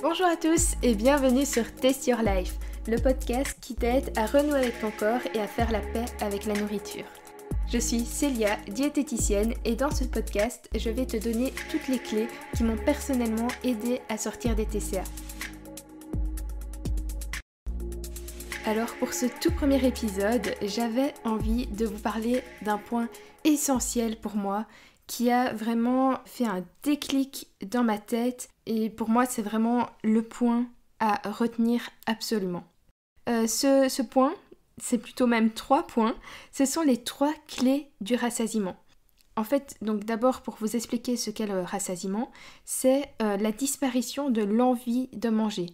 Bonjour à tous et bienvenue sur Taste Your Life, le podcast qui t'aide à renouer avec ton corps et à faire la paix avec la nourriture. Je suis Célia, diététicienne, et dans ce podcast, je vais te donner toutes les clés qui m'ont personnellement aidé à sortir des TCA. Alors pour ce tout premier épisode, j'avais envie de vous parler d'un point essentiel pour moi qui a vraiment fait un déclic dans ma tête et pour moi c'est vraiment le point à retenir absolument. Ce point, c'est plutôt même 3 points, ce sont les 3 clés du rassasiement. En fait, donc d'abord pour vous expliquer ce qu'est le rassasiement, c'est la disparition de l'envie de manger.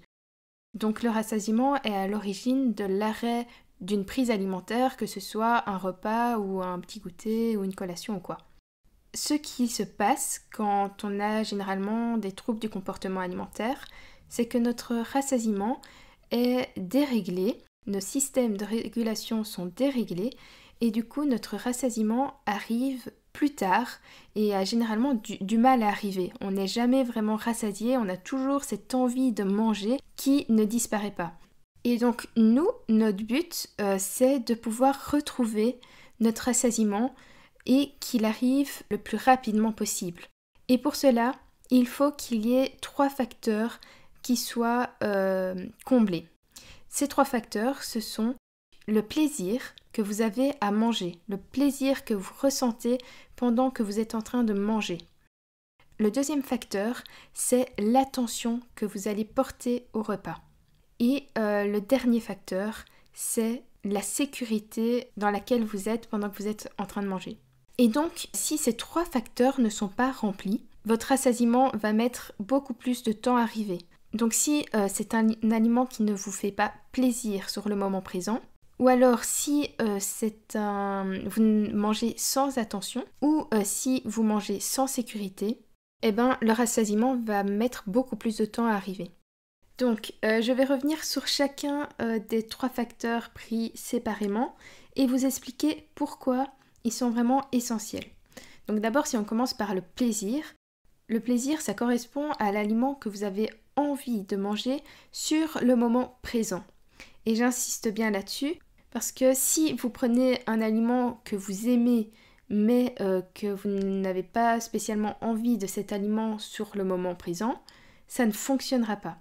Donc le rassasiement est à l'origine de l'arrêt d'une prise alimentaire, que ce soit un repas ou un petit goûter ou une collation ou quoi. Ce qui se passe quand on a généralement des troubles du comportement alimentaire, c'est que notre rassasiement est déréglé, nos systèmes de régulation sont déréglés et du coup notre rassasiement arrive plus tard et a généralement du mal à arriver. On n'est jamais vraiment rassasié, on a toujours cette envie de manger qui ne disparaît pas. Et donc nous, notre but, c'est de pouvoir retrouver notre rassasiement et qu'il arrive le plus rapidement possible. Et pour cela, il faut qu'il y ait 3 facteurs qui soient comblés. Ces 3 facteurs, ce sont le plaisir que vous avez à manger, le plaisir que vous ressentez pendant que vous êtes en train de manger. Le deuxième facteur, c'est l'attention que vous allez porter au repas. Et le dernier facteur, c'est la sécurité dans laquelle vous êtes pendant que vous êtes en train de manger. Et donc, si ces 3 facteurs ne sont pas remplis, votre rassasiement va mettre beaucoup plus de temps à arriver. Donc si c'est un aliment qui ne vous fait pas plaisir sur le moment présent, ou alors si vous mangez sans attention, ou si vous mangez sans sécurité, eh ben, le rassasiement va mettre beaucoup plus de temps à arriver. Donc, je vais revenir sur chacun des 3 facteurs pris séparément et vous expliquer pourquoi ils sont vraiment essentiels. Donc d'abord, si on commence par le plaisir, ça correspond à l'aliment que vous avez envie de manger sur le moment présent. Et j'insiste bien là-dessus, parce que si vous prenez un aliment que vous aimez, mais que vous n'avez pas spécialement envie de cet aliment sur le moment présent, ça ne fonctionnera pas.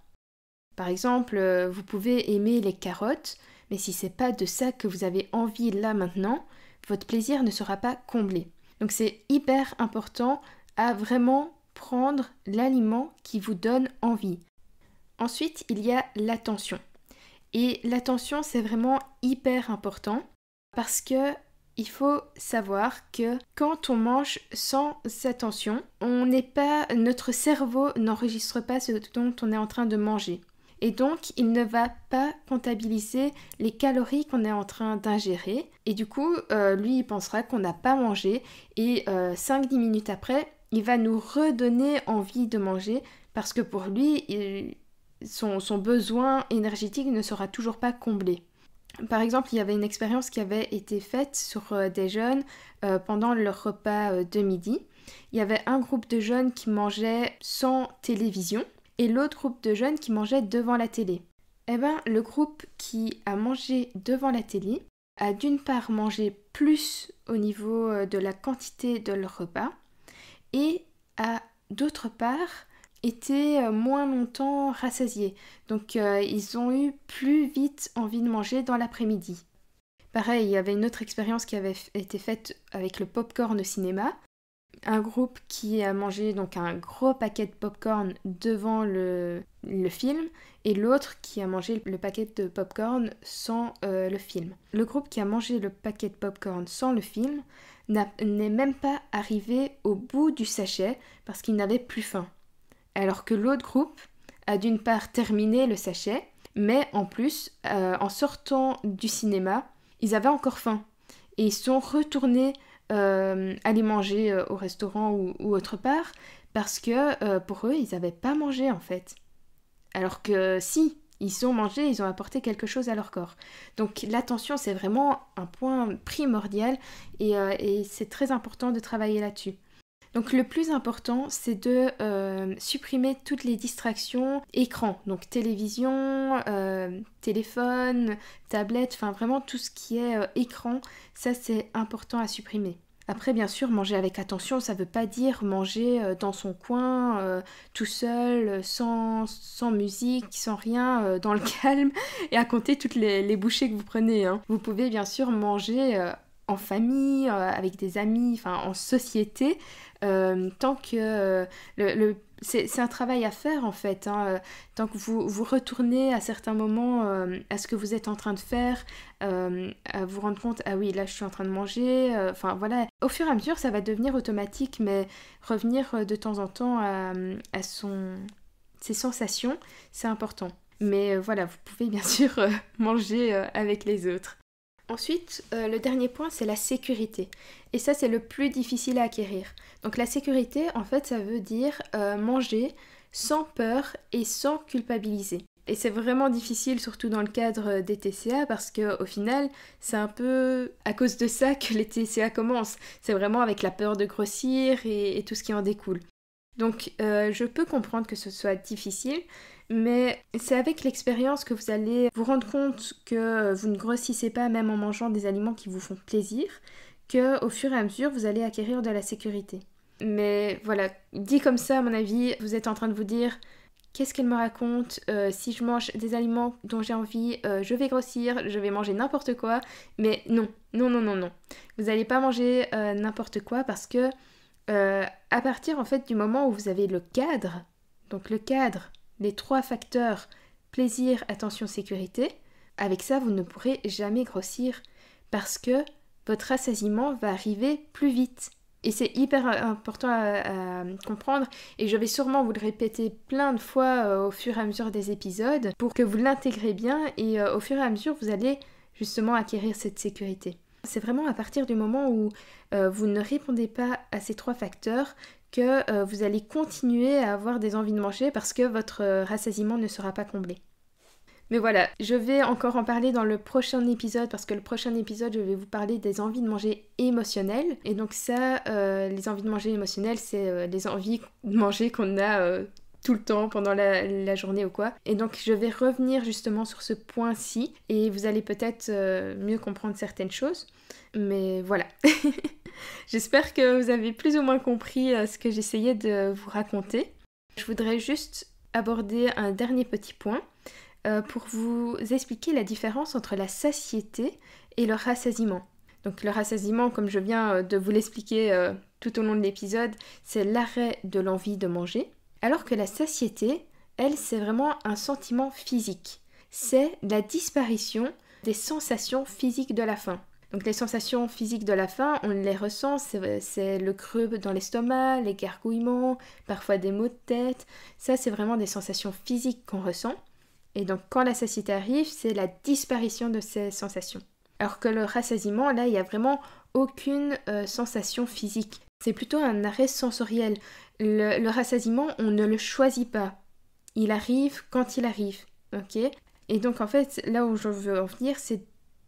Par exemple, vous pouvez aimer les carottes, mais si c'est pas de ça que vous avez envie là maintenant, votre plaisir ne sera pas comblé. Donc c'est hyper important à vraiment prendre l'aliment qui vous donne envie. Ensuite, il y a l'attention. Et l'attention, c'est vraiment hyper important parce que il faut savoir que quand on mange sans attention, notre cerveau n'enregistre pas ce dont on est en train de manger. Et donc, il ne va pas comptabiliser les calories qu'on est en train d'ingérer. Et du coup, lui, il pensera qu'on n'a pas mangé. Et 5-10 minutes après, il va nous redonner envie de manger parce que pour lui, son besoin énergétique ne sera toujours pas comblé. Par exemple, il y avait une expérience qui avait été faite sur des jeunes pendant leur repas de midi. Il y avait un groupe de jeunes qui mangeait sans télévision et l'autre groupe de jeunes qui mangeait devant la télé. Eh bien, le groupe qui a mangé devant la télé a d'une part mangé plus au niveau de la quantité de leur repas et a d'autre part été moins longtemps rassasiés. Donc ils ont eu plus vite envie de manger dans l'après-midi. Pareil, il y avait une autre expérience qui avait été faite avec le popcorn au cinéma. Un groupe qui a mangé donc un gros paquet de popcorn devant le film et l'autre qui a mangé le paquet de popcorn sans le film. Le groupe qui a mangé le paquet de popcorn sans le film n'est même pas arrivé au bout du sachet parce qu'il n'avait plus faim. Alors que l'autre groupe a d'une part terminé le sachet, mais en plus, en sortant du cinéma, ils avaient encore faim. Et ils sont retournés aller manger au restaurant ou autre part parce que pour eux, ils n'avaient pas mangé en fait. Alors que si, ils ont mangé, ils ont apporté quelque chose à leur corps. Donc l'attention, c'est vraiment un point primordial et c'est très important de travailler là-dessus. Donc le plus important, c'est de supprimer toutes les distractions écran, donc télévision, téléphone, tablette, enfin vraiment tout ce qui est écran, ça c'est important à supprimer. Après, bien sûr, manger avec attention, ça ne veut pas dire manger dans son coin, tout seul, sans musique, sans rien, dans le calme, et à compter toutes les bouchées que vous prenez, hein. Vous pouvez bien sûr manger en famille, avec des amis, enfin en société, tant que c'est un travail à faire en fait, hein, tant que vous retournez à certains moments à ce que vous êtes en train de faire, à vous rendre compte, ah oui là je suis en train de manger, enfin voilà, au fur et à mesure ça va devenir automatique, mais revenir de temps en temps à ses sensations, c'est important. Mais voilà, vous pouvez bien sûr manger avec les autres. Ensuite, le dernier point, c'est la sécurité. Et ça, c'est le plus difficile à acquérir. Donc la sécurité, en fait, ça veut dire manger sans peur et sans culpabiliser. Et c'est vraiment difficile, surtout dans le cadre des TCA, parce qu'au final, c'est un peu à cause de ça que les TCA commencent. C'est vraiment avec la peur de grossir et tout ce qui en découle. Donc je peux comprendre que ce soit difficile, mais c'est avec l'expérience que vous allez vous rendre compte que vous ne grossissez pas même en mangeant des aliments qui vous font plaisir, qu'au fur et à mesure vous allez acquérir de la sécurité. Mais voilà, dit comme ça à mon avis, vous êtes en train de vous dire qu'est-ce qu'elle me raconte, si je mange des aliments dont j'ai envie, je vais grossir, je vais manger n'importe quoi, mais non. Vous n'allez pas manger n'importe quoi parce que à partir en fait du moment où vous avez le cadre, donc le cadre, les 3 facteurs, plaisir, attention, sécurité, avec ça vous ne pourrez jamais grossir parce que votre rassasiement va arriver plus vite. Et c'est hyper important à comprendre et je vais sûrement vous le répéter plein de fois au fur et à mesure des épisodes pour que vous l'intégrez bien et au fur et à mesure vous allez justement acquérir cette sécurité. C'est vraiment à partir du moment où vous ne répondez pas à ces 3 facteurs que vous allez continuer à avoir des envies de manger parce que votre rassasiement ne sera pas comblé. Mais voilà, je vais encore en parler dans le prochain épisode parce que le prochain épisode, je vais vous parler des envies de manger émotionnelles. Et donc ça, les envies de manger émotionnelles, c'est les envies de manger qu'on a tout le temps pendant la journée ou quoi. Et donc je vais revenir justement sur ce point-ci et vous allez peut-être mieux comprendre certaines choses. Mais voilà. J'espère que vous avez plus ou moins compris ce que j'essayais de vous raconter. Je voudrais juste aborder un dernier petit point pour vous expliquer la différence entre la satiété et le rassasiement. Donc le rassasiement, comme je viens de vous l'expliquer tout au long de l'épisode, c'est l'arrêt de l'envie de manger. Alors que la satiété, elle, c'est vraiment un sentiment physique. C'est la disparition des sensations physiques de la faim. Donc les sensations physiques de la faim, on les ressent, c'est le creux dans l'estomac, les gargouillements, parfois des maux de tête. Ça, c'est vraiment des sensations physiques qu'on ressent. Et donc quand la satiété arrive, c'est la disparition de ces sensations. Alors que le rassasiement, là, il n'y a vraiment aucune sensation physique. C'est plutôt un arrêt sensoriel. Le rassasiement, on ne le choisit pas. Il arrive quand il arrive, ok ? Et donc en fait, là où je veux en venir, c'est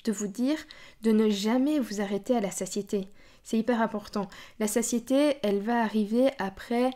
de vous dire de ne jamais vous arrêter à la satiété. C'est hyper important. La satiété, elle va arriver après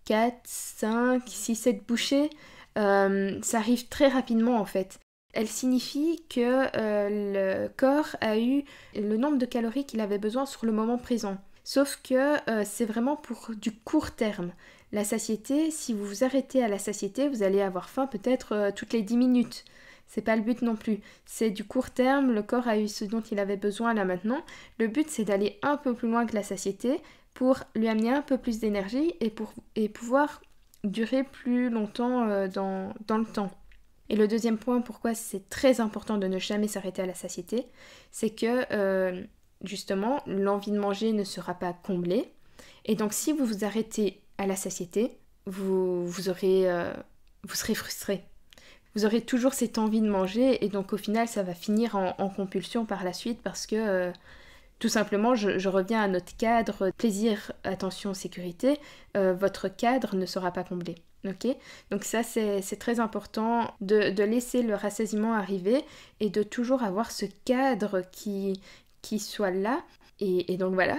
4, 5, 6, 7 bouchées. Ça arrive très rapidement en fait. Elle signifie que le corps a eu le nombre de calories qu'il avait besoin sur le moment présent. Sauf que c'est vraiment pour du court terme. La satiété, si vous vous arrêtez à la satiété, vous allez avoir faim peut-être toutes les 10 minutes. C'est pas le but non plus. C'est du court terme, le corps a eu ce dont il avait besoin là maintenant. Le but c'est d'aller un peu plus loin que la satiété pour lui amener un peu plus d'énergie et pouvoir durer plus longtemps dans le temps. Et le deuxième point, pourquoi c'est très important de ne jamais s'arrêter à la satiété, c'est que justement, l'envie de manger ne sera pas comblée. Et donc, si vous vous arrêtez à la satiété, vous serez frustré. Vous aurez toujours cette envie de manger et donc au final, ça va finir en compulsion par la suite parce que tout simplement, je reviens à notre cadre plaisir, attention, sécurité. Votre cadre ne sera pas comblé. Okay, donc ça c'est très important de laisser le rassasiement arriver et de toujours avoir ce cadre qui soit là et donc voilà.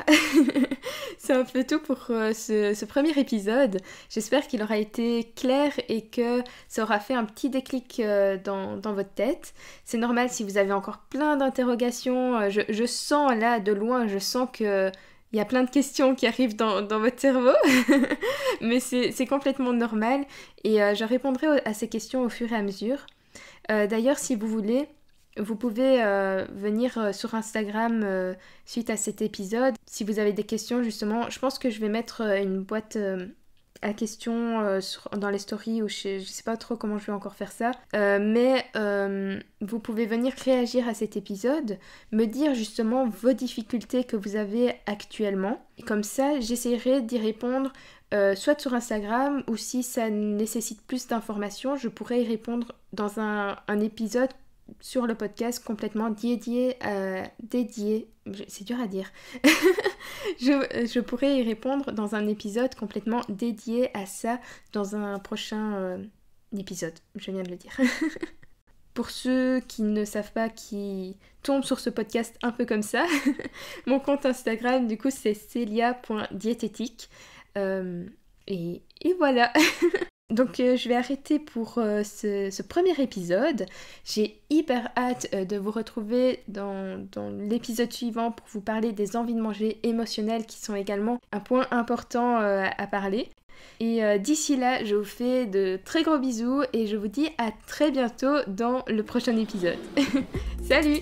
C'est un peu tout pour ce premier épisode. J'espère qu'il aura été clair et que ça aura fait un petit déclic dans votre tête. C'est normal si vous avez encore plein d'interrogations. Je sens là, de loin, je sens que il y a plein de questions qui arrivent dans votre cerveau. Mais c'est complètement normal et je répondrai à ces questions au fur et à mesure. D'ailleurs, si vous voulez, vous pouvez venir sur Instagram suite à cet épisode. Si vous avez des questions, justement, je pense que je vais mettre une boîte à questions dans les stories ou je sais pas trop comment je vais encore faire ça. Mais vous pouvez venir réagir à cet épisode, me dire justement vos difficultés que vous avez actuellement. Et comme ça, j'essaierai d'y répondre soit sur Instagram ou si ça nécessite plus d'informations, je pourrais y répondre dans un épisode sur le podcast complètement dédié, c'est dur à dire, je pourrais y répondre dans un épisode complètement dédié à ça dans un prochain épisode, je viens de le dire. Pour ceux qui ne savent pas, qui tombent sur ce podcast un peu comme ça, mon compte Instagram du coup c'est celia.diététique et voilà. Donc je vais arrêter pour ce premier épisode. J'ai hyper hâte de vous retrouver dans l'épisode suivant pour vous parler des envies de manger émotionnelles qui sont également un point important à parler. Et d'ici là, je vous fais de très gros bisous et je vous dis à très bientôt dans le prochain épisode. Salut!